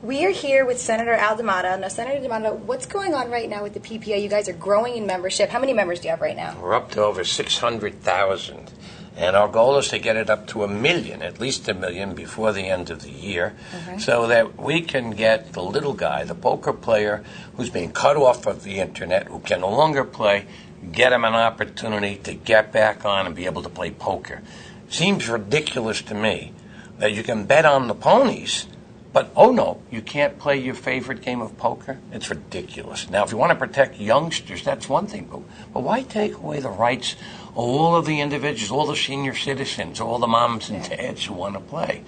We are here with Senator Amato. Now, Senator Amato, what's going on right now with the PPA? You guys are growing in membership. How many members do you have right now? We're up to over 600,000, and our goal is to get it up to 1 million, at least 1 million, before the end of the year, so that we can get the little guy, the poker player who's being cut off of the internet, who can no longer play, get him an opportunity to get back on and be able to play poker. Seems ridiculous to me that you can bet on the ponies, but oh no, you can't play your favorite game of poker? It's ridiculous. Now, if you want to protect youngsters, that's one thing, but why take away the rights of all of the individuals, all the senior citizens, all the moms and dads who want to play?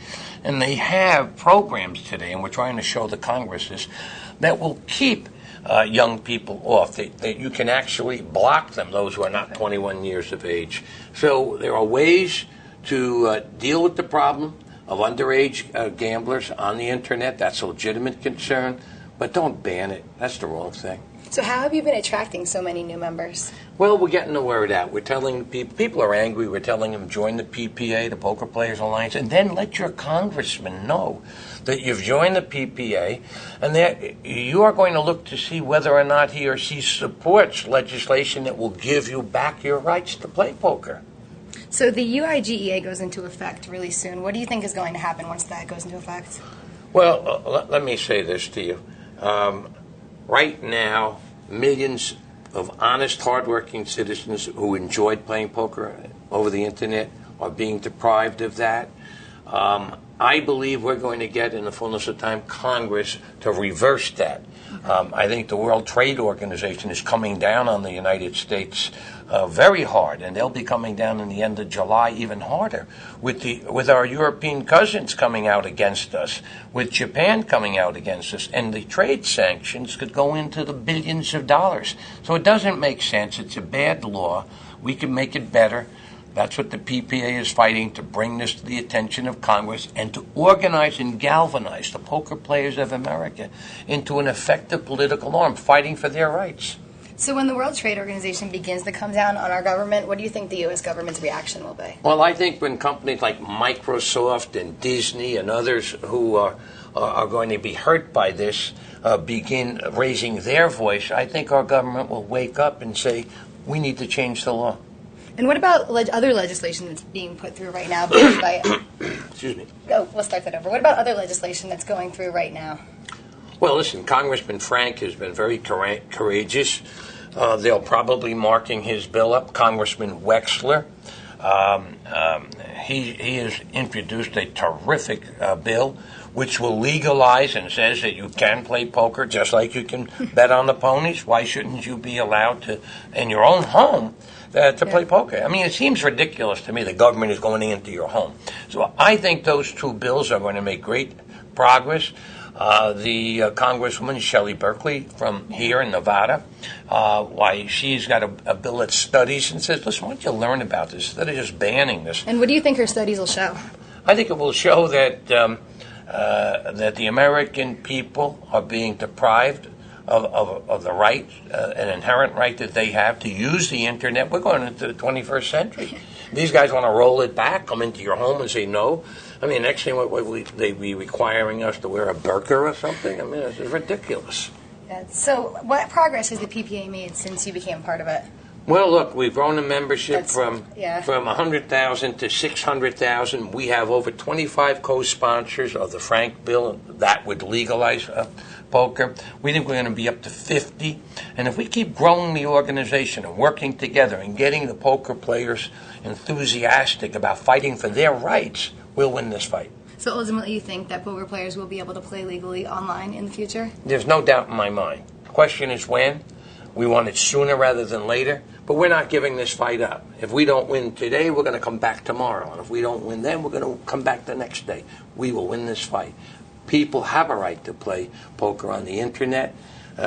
And they have programs today, and we're trying to show the Congress this, that will keep young people off. That you can actually block them, those who are not 21 years of age. So there are ways to deal with the problem of underage gamblers on the internet. That's a legitimate concern, but don't ban it. That's the wrong thing. So how have you been attracting so many new members? Well, we're getting the word out. We're telling people are angry. We're telling them join the PPA, the Poker Players Alliance, and then let your congressman know that you've joined the PPA and that you are going to look to see whether or not he or she supports legislation that will give you back your rights to play poker. So the UIGEA goes into effect really soon. What do you think is going to happen once that goes into effect? Well, let me say this to you. Right now, millions of honest, hardworking citizens who enjoyed playing poker over the internet are being deprived of that. I believe we're going to get, in the fullness of time, Congress to reverse that. I think the World Trade Organization is coming down on the United States very hard, and they'll be coming down in the end of July even harder, with our European cousins coming out against us, with Japan coming out against us, and the trade sanctions could go into the billions of dollars. So it doesn't make sense. It's a bad law. We can make it better. That's what the PPA is fighting, to bring this to the attention of Congress and to organize and galvanize the poker players of America into an effective political arm fighting for their rights. So when the World Trade Organization begins to come down on our government, what do you think the U.S. government's reaction will be? Well, I think when companies like Microsoft and Disney and others who are going to be hurt by this begin raising their voice, I think our government will wake up and say, we need to change the law. And what about other legislation that's being put through right now? By Excuse me. Oh, we'll start that over. What about other legislation that's going through right now? Well, listen, Congressman Frank has been very courageous. They'll probably marking his bill up. Congressman Wexler, he has introduced a terrific bill which will legalize and says that you can play poker just like you can bet on the ponies. Why shouldn't you be allowed to, in your own home, to play poker? I mean, it seems ridiculous to me the government is going into your home. So I think those two bills are going to make great progress. The Congresswoman Shelley Berkeley from here in Nevada, why she's got a bill that studies and says, listen, why don't you learn about this instead of just banning this? And what do you think her studies will show? I think it will show that that the American people are being deprived of the right, an inherent right that they have to use the internet. We're going into the 21st century. These guys want to roll it back, come into your home and say no. I mean, next thing, they'd be requiring us to wear a burqa or something? I mean, this is ridiculous. Yeah. So what progress has the PPA made since you became part of it? Well, look, we've grown the membership from 100,000 to 600,000. We have over 25 co-sponsors of the Frank bill that would legalize poker. We think we're going to be up to 50. And if we keep growing the organization and working together and getting the poker players enthusiastic about fighting for their rights, we'll win this fight. So ultimately you think that poker players will be able to play legally online in the future? There's no doubt in my mind. The question is when. We want it sooner rather than later, but we're not giving this fight up. If we don't win today, we're going to come back tomorrow. And if we don't win then, we're going to come back the next day. We will win this fight. People have a right to play poker on the internet.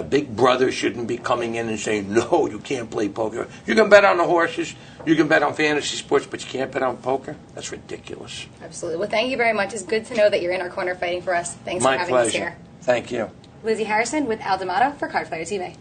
Big Brother shouldn't be coming in and saying, no, you can't play poker. You can bet on the horses, you can bet on fantasy sports, but you can't bet on poker? That's ridiculous. Absolutely. Well, thank you very much. It's good to know that you're in our corner fighting for us. Thanks for having us here. Thank you. Lizzie Harrison with Amato for Card Player TV.